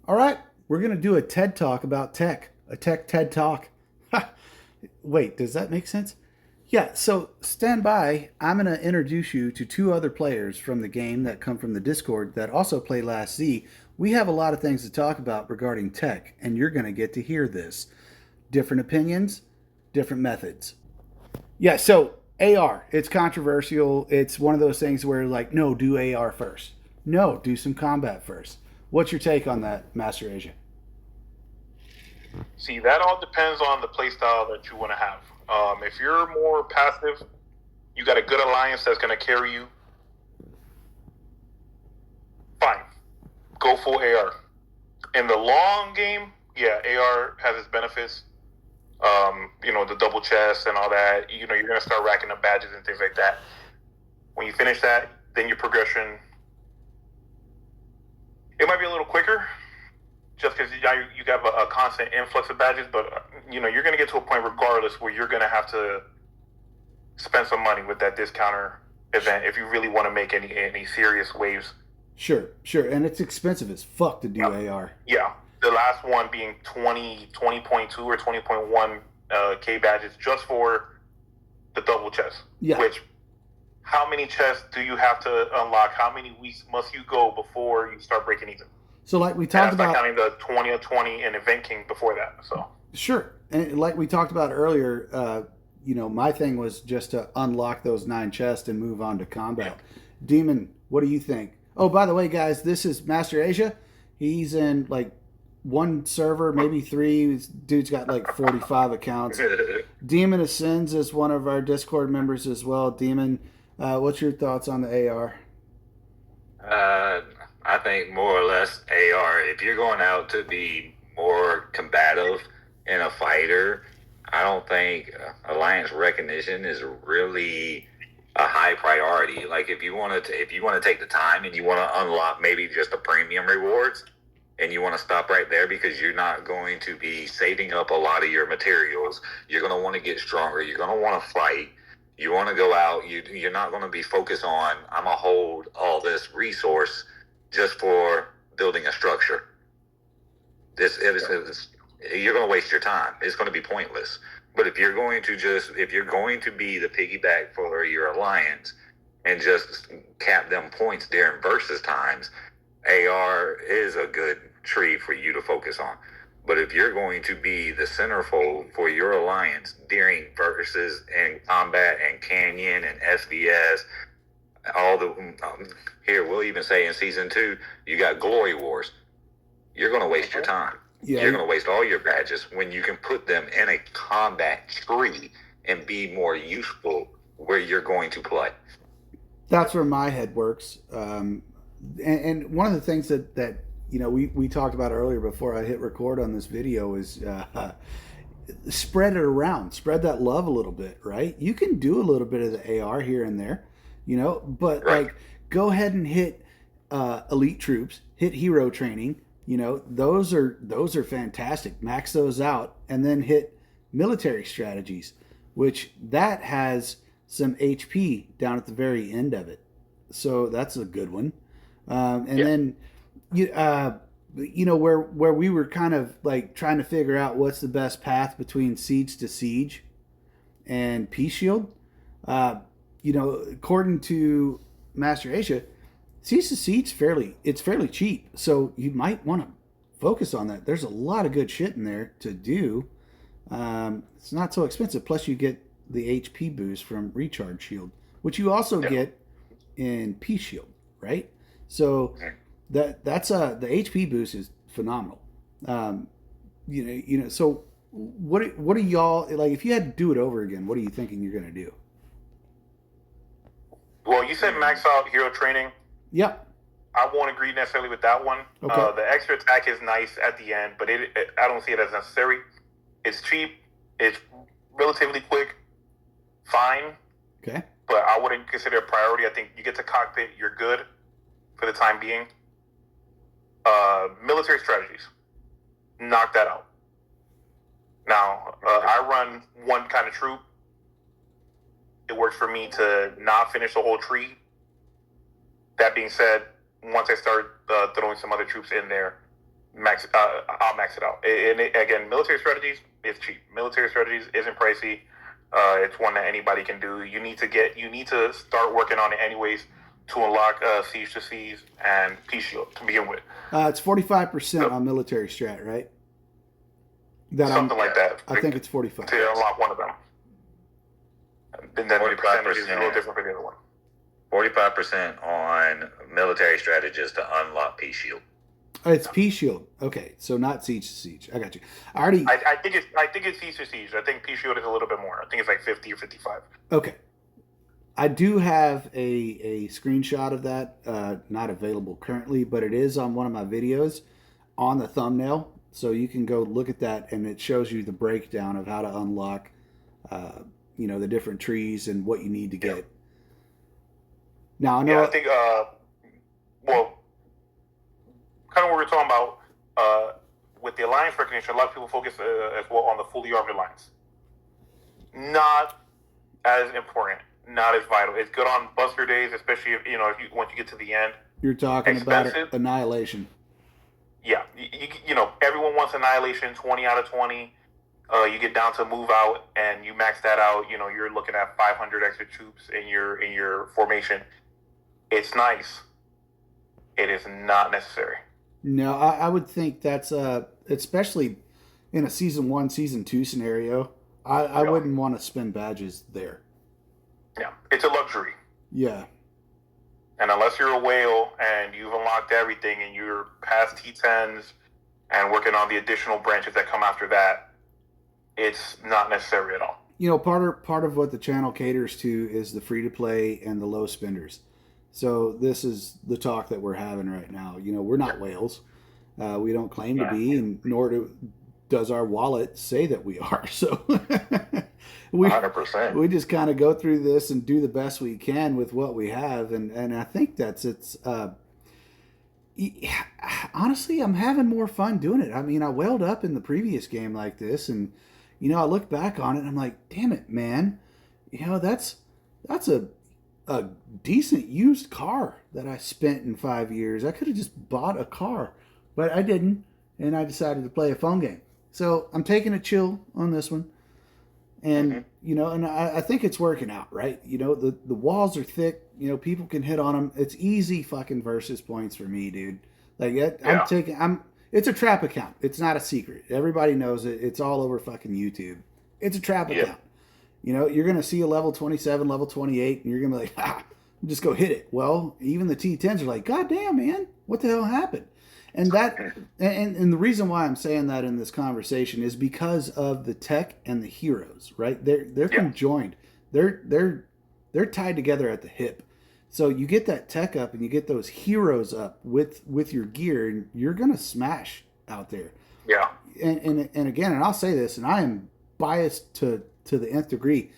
All right, we're going to do a TED Talk about tech, a tech TED Talk. Wait, does that make sense? Yeah, so stand by. I'm going to introduce you to two other players from the game that come from the Discord that also play Last Z. We have a lot of things to talk about regarding tech, and you're going to get to hear this. Different opinions, different methods. Yeah, so AR, it's controversial. It's one of those things where, like, no, do AR first. No, do some combat first. What's your take on that, Master Asia? See, that all depends on the play style that you want to have. If you're more passive, you got a good alliance that's going to carry you. Fine, go full AR. In the long game, yeah, AR has its benefits. The double chest and all that. You're going to start racking up badges and things like that. When you finish that, then your progression, it might be a little quicker, just because you have a constant influx of badges. But you're going to get to a point regardless where you're going to have to spend some money with that discounter event if you really want to make any serious waves. Sure, sure, and it's expensive as fuck to do AR. Yeah, the last one being 20.2 or 20.1 K badges just for the double chest. Yeah. Which, how many chests do you have to unlock? How many weeks must you go before you start breaking even? So, like we talked about, not counting the 20 or 20 in Event King before that. So sure, and like we talked about earlier, my thing was just to unlock those 9 chests and move on to combat. Demon, what do you think? Oh, by the way, guys, this is Master Asia. He's in like one server, maybe 3. This dude's got like 45 accounts. Demon Ascends is one of our Discord members as well. Demon, what's your thoughts on the AR? Uh, I think more or less AR. If you're going out to be more combative in a fighter, I don't think alliance recognition is really a high priority. Like if you want to take the time and you want to unlock maybe just the premium rewards, and you want to stop right there because you're not going to be saving up a lot of your materials. You're going to want to get stronger. You're going to want to fight. You want to go out. You're not going to be focused on, I'm going to hold all this resource just for building a structure. You're going to waste your time. It's going to be pointless. But if you're going to be the piggyback for your alliance and just cap them points during versus times, AR is a good tree for you to focus on. But if you're going to be the centerfold for your alliance during versus and combat and canyon and SVS, here we'll even say in season 2, you got glory wars. You're going to waste your time. Yeah. You're going to waste all your badges when you can put them in a combat tree and be more useful where you're going to play. That's where my head works. And one of the things that we talked about earlier before I hit record on this video is spread it around, spread that love a little bit, right? You can do a little bit of the AR here and there, but right. Like go ahead and hit elite troops, hit hero training. Those are fantastic. Max those out, and then hit military strategies, which that has some HP down at the very end of it. So that's a good one. Then where we were kind of like trying to figure out what's the best path between siege to siege and peace shield. According to Master Asia, siege to siege it's fairly cheap, so you might want to focus on that. There's a lot of good shit in there to do. It's not so expensive. Plus, you get the HP boost from recharge shield, which you also get in peace shield, right? So that's the HP boost is phenomenal. So what are y'all like? If you had to do it over again, what are you thinking you're going to do? Well, you said max out hero training. Yep. I won't agree necessarily with that one. Okay. The extra attack is nice at the end, but I don't see it as necessary. It's cheap. It's relatively quick. Fine. Okay. But I wouldn't consider it a priority. I think you get to cockpit, you're good for the time being. Military strategies. Knock that out. Now, I run one kind of troop. It works for me to not finish the whole tree. That being said, once I start throwing some other troops in there, I'll max it out. Again, military strategies is cheap. Military strategies isn't pricey. It's one that anybody can do. You need to start working on it anyways to unlock Siege to Siege and Peace Shield to begin with. It's 45% on military strat, right? Something like that. I think it's 45 to unlock one of them. And then the percentage is a little different for the other one. 45% on military strategies to unlock Peace Shield. It's Peace Shield. Okay, so not Siege to Siege. I got you. I think it's Siege to Siege. I think Peace Shield is a little bit more. I think it's like 50 or 55. Okay. I do have a screenshot of that, not available currently, but it is on one of my videos on the thumbnail. So you can go look at that, and it shows you the breakdown of how to unlock, the different trees and what you need to get. Now I know. Yeah, I think. Kind of what we're talking about with the alliance recognition. A lot of people focus as well on the fully armed alliance. Not as important. Not as vital. It's good on buster days, especially if once you get to the end. You're talking about Annihilation. Yeah, everyone wants Annihilation, 20 out of 20. You get down to move out, and you max that out. You're looking at 500 extra troops in your formation. It's nice. It is not necessary. No, I would think that's especially in a season 1, season 2 scenario. I wouldn't want to spend badges there. Yeah, it's a luxury. Yeah. And unless you're a whale and you've unlocked everything and you're past T10s and working on the additional branches that come after that, it's not necessary at all. Part of what the channel caters to is the free to play and the low spenders. So this is the talk that we're having right now. We're not whales. We don't claim to be, and nor does our wallet say that we are. So 100%. We just kind of go through this and do the best we can with what we have. And I think it's honestly, I'm having more fun doing it. I mean, I welled up in the previous game like this, and I look back on it and I'm like, damn it, man. That's a decent used car that I spent in 5 years. I could have just bought a car, but I didn't, and I decided to play a phone game. So I'm taking a chill on this one, and and I think it's working out, right? The walls are thick. People can hit on them. It's easy fucking versus points for me, dude. Like it's a trap account. It's not a secret. Everybody knows it. It's all over fucking YouTube. It's a trap account. You're going to see a level 27, level 28, and you're going to be like, just go hit it. Well, even the T10s are like, God damn, man, what the hell happened? And and the reason why I'm saying that in this conversation is because of the tech and the heroes, right? They're conjoined. They're tied together at the hip. So you get that tech up and you get those heroes up with your gear, and you're going to smash out there. Yeah. And again, and I'll say this, and I am biased to the nth degree.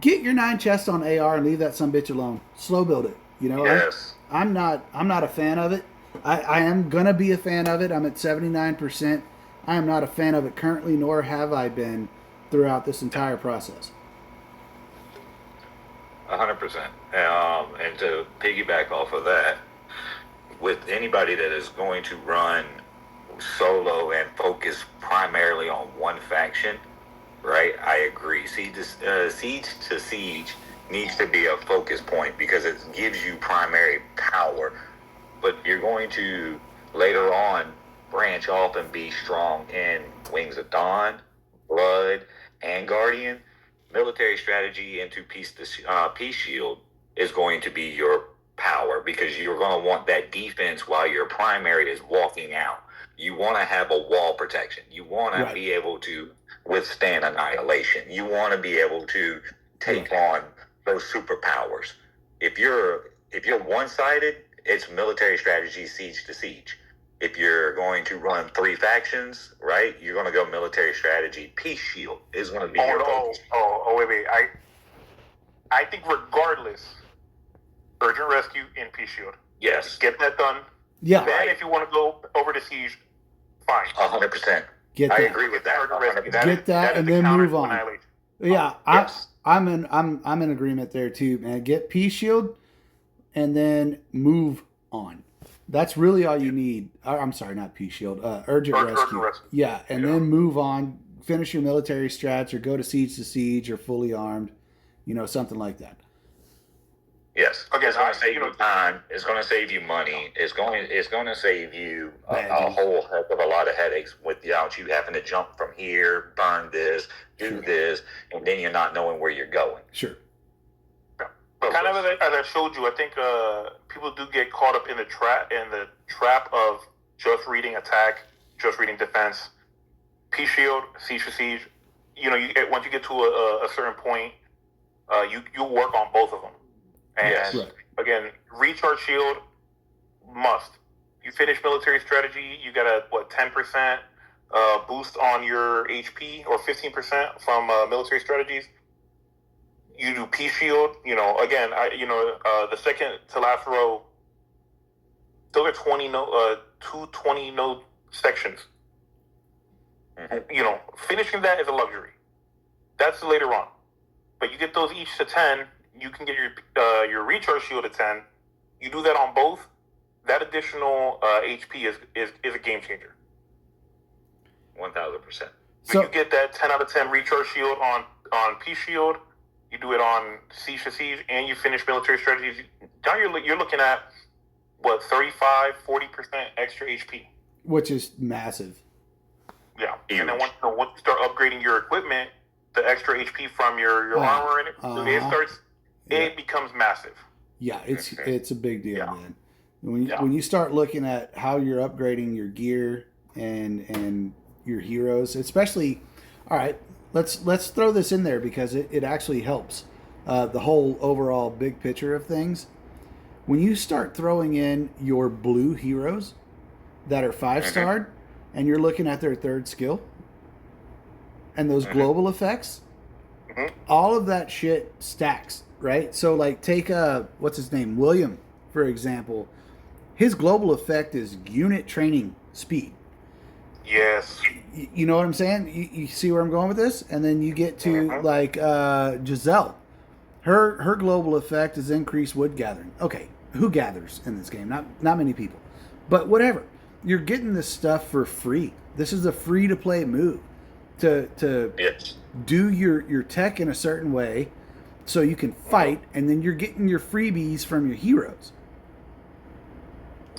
Get your 9 chests on AR and leave that sumbitch alone. Slow build it. Yes. I'm not a fan of it. I am gonna be a fan of it. I'm at 79%. I am not a fan of it currently, nor have I been throughout this entire process. 100%. And to piggyback off of that, with anybody that is going to run solo and focus primarily on one faction, right? I agree. Siege to Siege needs to be a focus point because it gives you primary power. But you're going to later on branch off and be strong in Wings of Dawn, Blood, and Guardian. Military strategy into Peace Shield is going to be your power because you're going to want that defense while your primary is walking out. You want to have a wall protection. You want to be able to withstand annihilation. You want to be able to take on those superpowers. If you're one-sided, it's military strategy, Siege to Siege. If you're going to run 3 factions, right, you're going to go military strategy. Peace Shield is going to be your focus. Wait. I think regardless, Urgent Rescue in Peace Shield. Yes. Get that done. Yeah. Then if you want to go over to Siege, fine. 100%. I agree with that. Get that and then move on. Yeah, I'm in agreement there too, man. Get Peace Shield and then move on. That's really all you need. I'm sorry, not P Shield. Urgent Rescue. Yeah, and then move on. Finish your military strats, or go to siege or fully armed. Something like that. Yes. Okay, it's going to save you time. It's going to save you money. It's going to save you a whole heck of a lot of headaches without you having to jump from here, burn this, do this, and then you're not knowing where you're going. Sure. Kind of as I showed you, I think people do get caught up in the trap of just reading attack, just reading defense. P Shield, siege to siege. Once you get to a certain point, you work on both of them. And right. Again, recharge shield must. You finish military strategy, you get a 10% boost on your HP, or 15% from military strategies. You do P Shield, again, the second to last row, those are 2 20 node sections. Mm-hmm. Finishing that is a luxury. That's later on. But you get those each to 10, you can get your recharge shield to 10. You do that on both. That additional HP is a game changer. 1,000%. So you get that 10 out of 10 recharge shield on P Shield. You do it on siege to siege, and you finish military strategies. Now you're looking at 35, 40% extra HP, which is massive. Yeah, huge. And then once you start upgrading your equipment, the extra HP from your armor in it, it becomes massive. Yeah, it's a big deal, man. When you start looking at how you're upgrading your gear and your heroes, especially, all right, let's throw this in there because it actually helps the whole overall big picture of things. When you start throwing in your blue heroes that are 5-starred, and you're looking at their 3rd skill and those global effects, all of that shit stacks, right? So like take what's his name, William, for example. His global effect is unit training speed. Yes. You know what I'm saying? You see where I'm going with this? And then you get to like Giselle. Her global effect is increased wood gathering. Okay, who gathers in this game? Not many people. But whatever. You're getting this stuff for free. This is a free to play move to do your tech in a certain way so you can fight, and then you're getting your freebies from your heroes.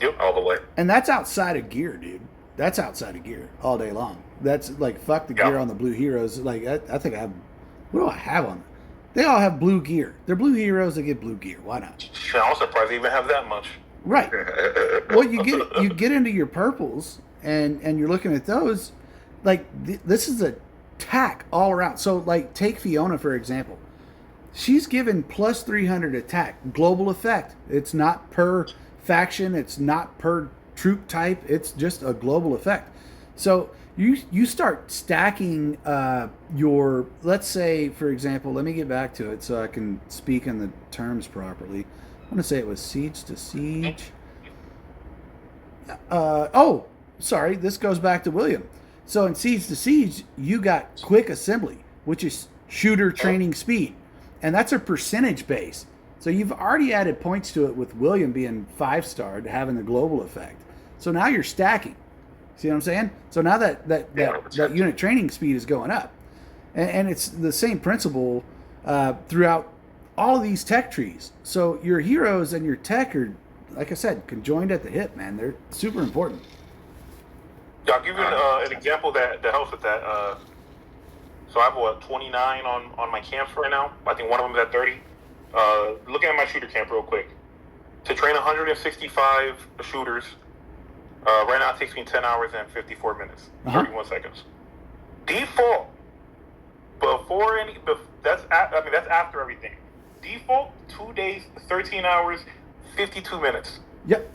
Yep, all the way. And that's outside of gear, dude. That's outside of gear all day long. That's like, fuck the gear on the blue heroes. Like, I think I have, what do I have on them? They all have blue gear. They're blue heroes that get blue gear. Why not? I'm surprised they even have that much. Right. Well, you get into your purples, and you're looking at those. Like, this is a attack all around. So, like, take Fiona, for example. She's given plus 300 attack. Global effect. It's not per faction. It's not per troop type. It's just a global effect. So you start stacking your, let's say, for example, let me get back to it so I can speak in the terms properly. I want to say it was siege to siege. Sorry, this goes back to William. So in siege to siege, you got quick assembly, which is shooter training speed, and that's a percentage base. So you've already added points to it with William being 5-starred, having the global effect. So now you're stacking. See what I'm saying? So now that unit training speed is going up, and it's the same principle throughout all of these tech trees. So your heroes and your tech are, like I said, conjoined at the hip, man. They're super important. Yeah, I'll give you an example that helps with that. So I have 29 on my camps right now. I think one of them is at 30. Looking at my shooter camp real quick. To train 165 shooters, right now it takes me 10 hours and 54 minutes, 31 seconds. Default, that's after everything. Default, 2 days, 13 hours, 52 minutes. Yep.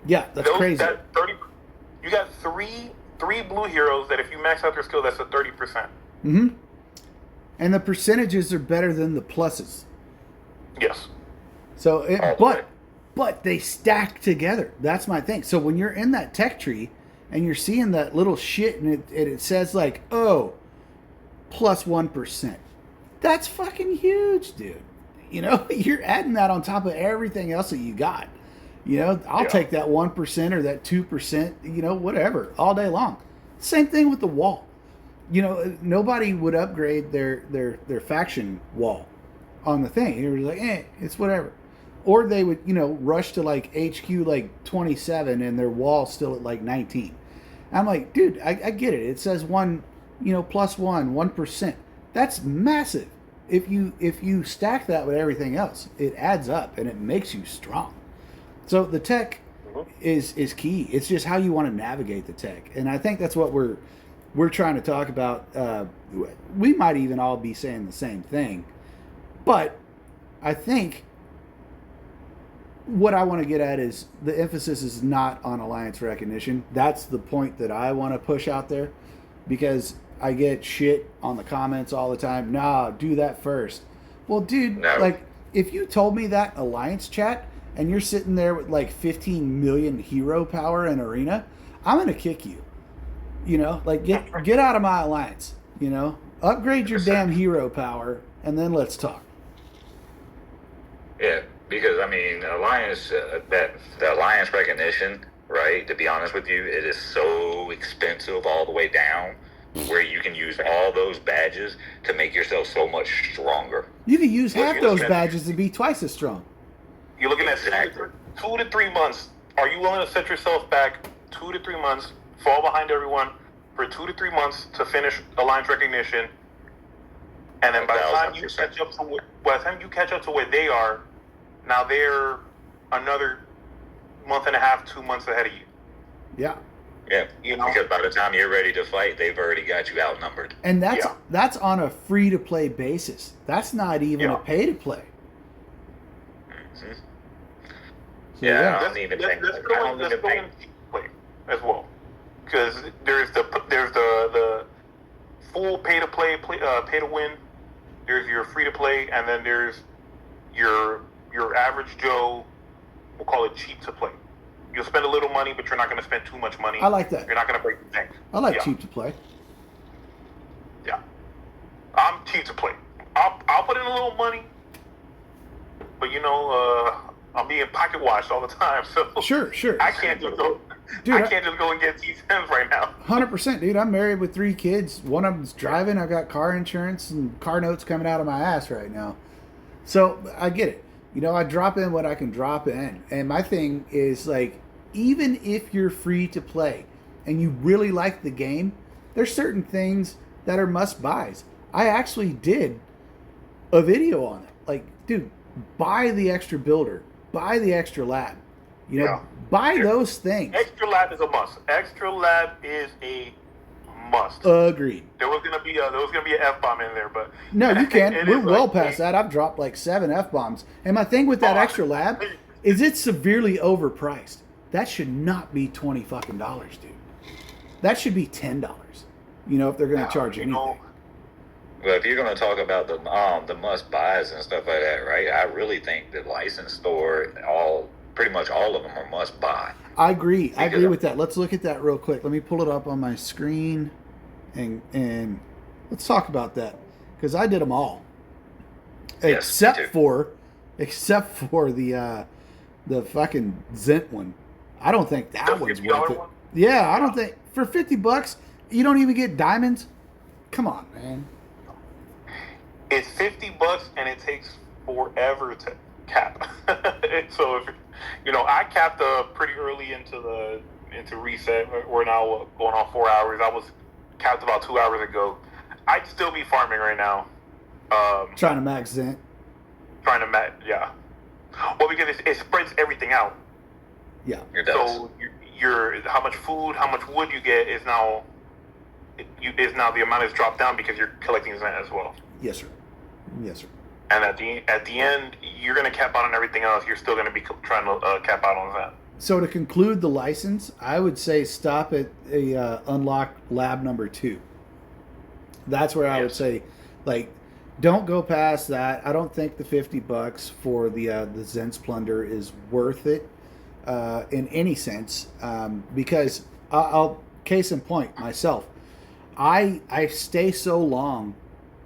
Yeah, that's crazy. You got three blue heroes that if you max out their skill, that's a 30%. Mm-hmm. And the percentages are better than the pluses. Yes. So, but they stack together. That's my thing. So when you're in that tech tree and you're seeing that little shit and it says like, oh, plus 1%. That's fucking huge, dude. You know, you're adding that on top of everything else that you got. You know, I'll take that 1% or that 2%, you know, whatever, all day long. Same thing with the wall. You know, nobody would upgrade their faction wall on the thing. It was like, it's whatever. Or they would, you know, rush to like HQ like 27 and their wall's still at like 19. I'm like, dude, I get it. It says one, you know, plus 1%. That's massive. If you stack that with everything else, it adds up and it makes you strong. So the tech is key. It's just how you want to navigate the tech, and I think that's what we're trying to talk about. We might even all be saying the same thing, but I think what I want to get at is the emphasis is not on alliance recognition. That's the point that I want to push out there, because I get shit on the comments all the time. Nah, do that first. Well, dude, like, if you told me that alliance chat and you're sitting there with like 15 million hero power in arena, I'm gonna kick you. You know, like get out of my alliance. You know, upgrade your damn hero power and then let's talk. Yeah, because I mean, alliance the alliance recognition, right? To be honest with you, it is so expensive all the way down, where you can use all those badges to make yourself so much stronger. You can use half those badges to be twice as strong. You're looking at 2 to 3 months. Are you willing to set yourself back 2 to 3 months, fall behind everyone for 2 to 3 months to finish alliance recognition, and then by the time you catch up to where they are, now they're another month and a half, 2 months ahead of you. Yeah. Yeah, you know, because by the time you're ready to fight, they've already got you outnumbered. And that's on a free to play basis. That's not even a pay to play. Mm-hmm. So, I don't even think play as well, because there's the full pay to play, pay to win. There's your free to play, and then there's your average Joe. We'll call it cheap to play. You'll spend a little money, but you're not going to spend too much money. I like that. You're not going to break the bank. I like cheap to play. Yeah, I'm cheap to play. I'll put in a little money, but you know, I'm being pocket watched all the time, so sure. I can't just go. Dude, I can't just go and get T10s right now. 100%, dude. I'm married with 3 kids. One of them's driving. I got car insurance and car notes coming out of my ass right now. So I get it. You know, I drop in what I can drop in. And my thing is, like, even if you're free to play and you really like the game, there's certain things that are must-buys. I actually did a video on it. Like, dude, buy the extra builder. Buy the extra lab. You know, buy those things. Extra lab is a must. Extra lab is a must. Agreed. There was gonna be an F-bomb in there, but no, you can't. We're well past that. I've dropped like 7 F-bombs. And my thing with that extra lab is it's severely overpriced. That should not be $20 fucking dollars, dude. That should be $10. You know, if they're gonna charge anything. Well, if you're going to talk about the must buys and stuff like that, right? I really think the license store, pretty much all of them are must buy. I agree. I agree with that. Let's look at that real quick. Let me pull it up on my screen, and let's talk about that, because I did them all, except for the fucking Zent one. I don't think that one's worth it. Yeah, I don't think for $50 you don't even get diamonds. Come on, man. It's $50 and it takes forever to cap. So if you know, I capped pretty early into reset. We're now going on 4 hours. I was capped about 2 hours ago. I'd still be farming right now. Trying to max Zent. Yeah. Well, because it spreads everything out. Yeah. So your how much food, how much wood you get is now the amount is dropped down because you're collecting Zent as well. Yes, sir. Yes, sir. And at the end, you're going to cap out on everything else. You're still going to be trying to cap out on that. So to conclude the license, I would say stop at a unlock lab number 2. That's where I would say, like, don't go past that. I don't think the $50 for the Zens plunder is worth it in any sense, because I'll case in point myself. I stay so long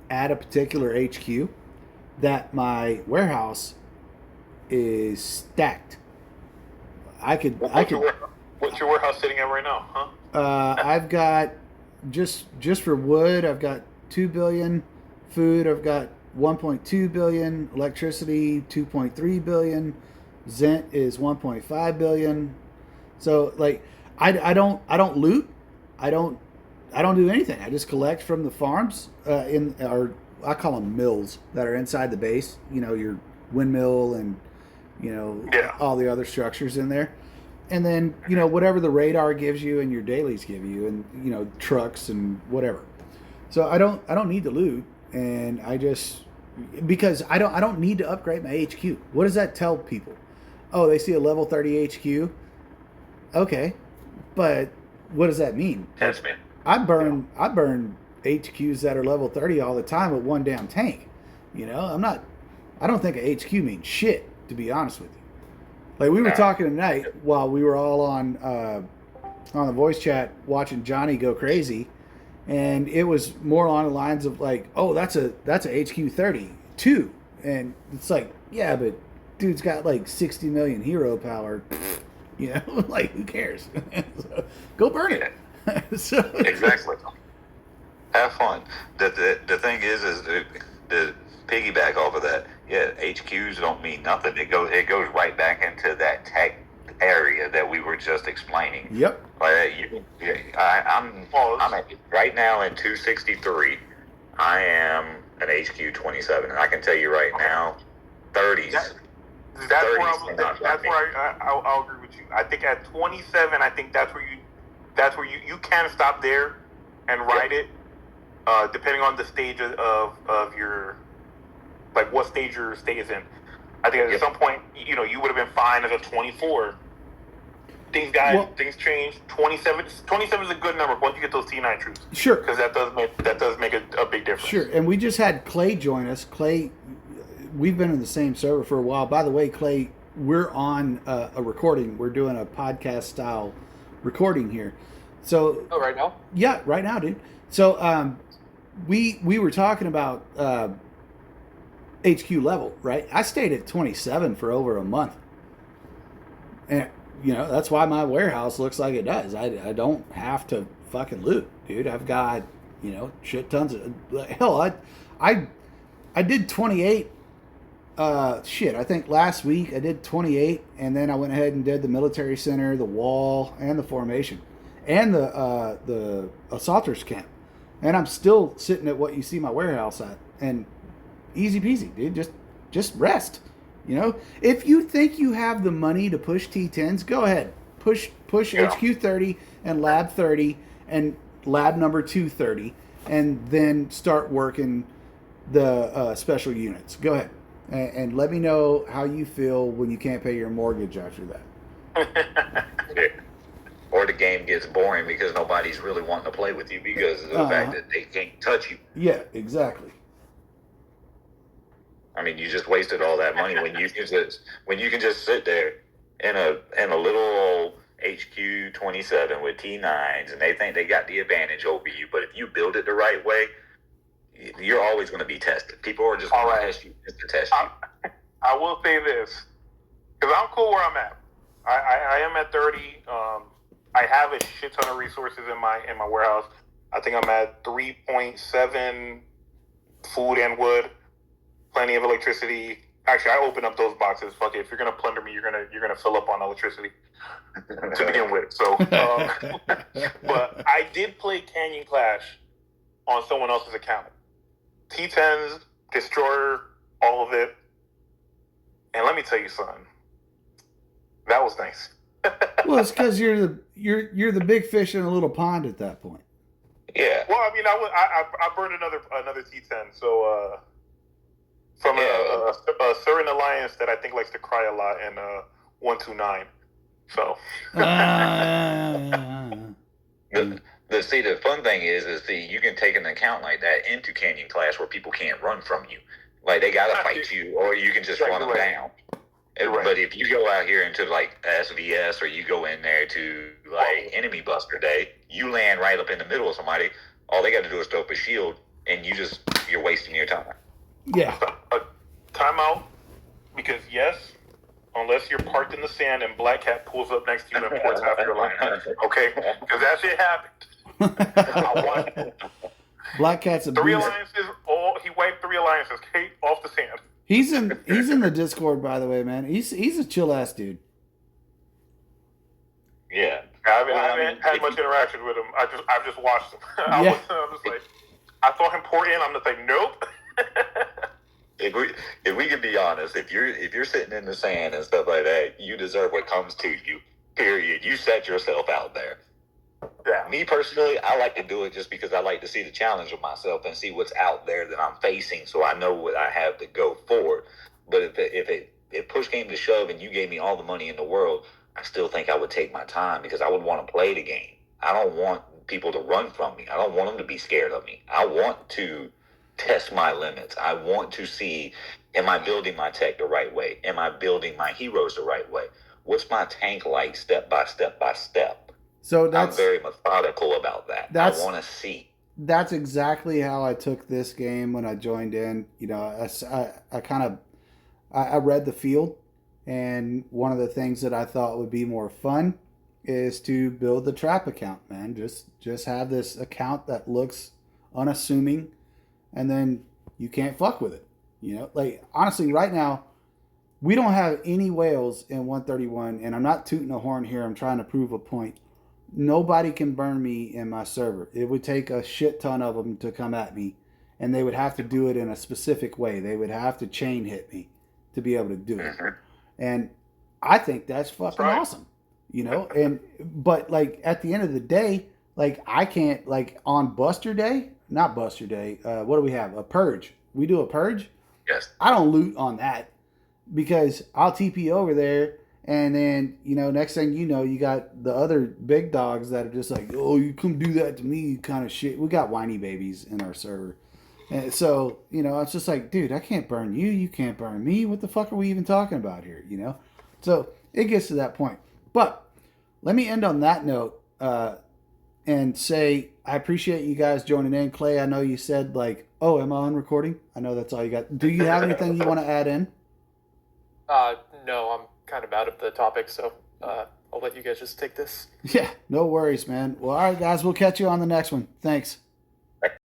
at a particular HQ that my warehouse is stacked. What's your warehouse sitting at right now, huh? I've got just for wood. I've got 2 billion. Food. I've got 1.2 billion. Electricity 2.3 billion. Zent is 1.5 billion. So like, I don't loot. I don't do anything. I just collect from the farms I call them mills that are inside the base. You know, your windmill and all the other structures in there. And then, whatever the radar gives you and your dailies give you, and trucks and whatever. So I don't need to loot, and because I don't need to upgrade my HQ. What does that tell people? Oh, they see a level 30 HQ. Okay, but what does that mean? That's me. I burn HQs that are level 30 all the time with one damn tank. I don't think a HQ means shit, to be honest with you. Like, we were talking tonight while we were all on the voice chat watching Johnny go crazy, and it was more along the lines of like, oh, that's a HQ 32, and it's like, yeah, but dude's got like 60 million hero power, like, who cares? So, go burn it. So, exactly. Have fun. The thing is the piggyback off of that. Yeah, HQs don't mean nothing. It goes right back into that tech area that we were just explaining. Yep. I'm right now in 263. I am an HQ 27, and I can tell you right now, 30s. That's where I'll agree with you. I think at 27, I think that's where you can stop there and ride it, depending on the stage of your, like, what stage your stay is in. I think at some point, you would have been fine as a 24. Things changed. 27 is a good number once you get those T9 troops. Sure. Because that does make a big difference. Sure. And we just had Clay join us. Clay, we've been in the same server for a while. By the way, Clay, we're on a recording. We're doing a podcast style recording here. So. Oh, right now? Yeah, right now, dude. So we were talking about HQ level, right? I stayed at 27 for over a month. And, that's why my warehouse looks like it does. I don't have to fucking loot, dude. I've got, shit tons of... Hell, I did 28... I think last week I did 28, and then I went ahead and did the military center, the wall, and the formation, and the assaulters camp. And I'm still sitting at what you see my warehouse at. And easy peasy, dude. Just rest. If you think you have the money to push T10s, go ahead. Push HQ 30 and Lab 30 and Lab number 230, and then start working the special units. Go ahead. And let me know how you feel when you can't pay your mortgage after that. Or the game gets boring because nobody's really wanting to play with you because of the fact that they can't touch you. Yeah, exactly. I mean, you just wasted all that money when you can just sit there in a little old HQ 27 with T9s, and they think they got the advantage over you. But if you build it the right way, you're always going to be tested. People are just going to test you just to test you. I will say this, because I'm cool where I'm at. I am at 30. I have a shit ton of resources in my warehouse. I think I'm at 3.7 food and wood. Plenty of electricity. Actually, I open up those boxes. Fuck it. If you're gonna plunder me, you're gonna fill up on electricity to begin with. So, but I did play Canyon Clash on someone else's account. T10s, Destroyer, all of it. And let me tell you something. That was nice. Well, it's because you're the big fish in a little pond at that point. Yeah. Well, I mean, I burned another T10. So. From a certain alliance that I think likes to cry a lot, and 129. So. The fun thing is you can take an account like that into Canyon Clash where people can't run from you. Like, they gotta fight you, or you can just run them down. Right. But if you go out here into like SVS, or you go in there to like Enemy Buster Day, you land right up in the middle of somebody. All they got to do is throw up a shield, and you're wasting your time. Yeah. Time out, because yes, unless you're parked in the sand and Black Cat pulls up next to you and ports half your line. Okay? Because that shit happened. I watched it. Black Cat's a Three beast. alliances, he wiped 3 alliances off the sand. He's in the Discord, by the way, man. He's a chill ass dude. Yeah. I haven't had much interaction with him. I've just watched him. I'm just like, I saw him pour in. I'm just like, nope. If we can be honest, if you're sitting in the sand and stuff like that, you deserve what comes to you. Period. You set yourself out there. Yeah. Me personally, I like to do it just because I like to see the challenge of myself and see what's out there that I'm facing, so I know what I have to go forward. But if push came to shove and you gave me all the money in the world, I still think I would take my time because I would want to play the game. I don't want people to run from me. I don't want them to be scared of me. I want to test my limits. I want to see, am I building my tech the right way? Am I building my heroes the right way? What's my tank like step by step by step? So I'm very methodical about that. I want to see. That's exactly how I took this game when I joined in. You know, I read the field, and one of the things that I thought would be more fun is to build the trap account, man. Just have this account that looks unassuming, and then you can't fuck with it. You know, like honestly, right now, we don't have any whales in 131, and I'm not tooting a horn here. I'm trying to prove a point. Nobody can burn me in my server. It would take a shit ton of them to come at me, and they would have to do it in a specific way. They would have to chain hit me to be able to do it. And I think that's fucking awesome, you know? But like at the end of the day, like I can't, like on Buster Day, not Buster Day, what do we have? A purge. We do a purge? Yes. I don't loot on that because I'll TP over there, and then, you know, next thing you know, you got the other big dogs that are just like, oh, you come do that to me kind of shit. We got whiny babies in our server. And so, you know, it's just like, dude, I can't burn you. You can't burn me. What the fuck are we even talking about here, you know? So it gets to that point. But let me end on that note and say I appreciate you guys joining in. Clay, I know you said like, oh, am I on recording? I know that's all you got. Do you have anything you want to add in? No, I'm kind of out of the topic, so I'll let you guys just take this. Yeah, no worries, man. Well, all right, guys, we'll catch you on the next one. Thanks.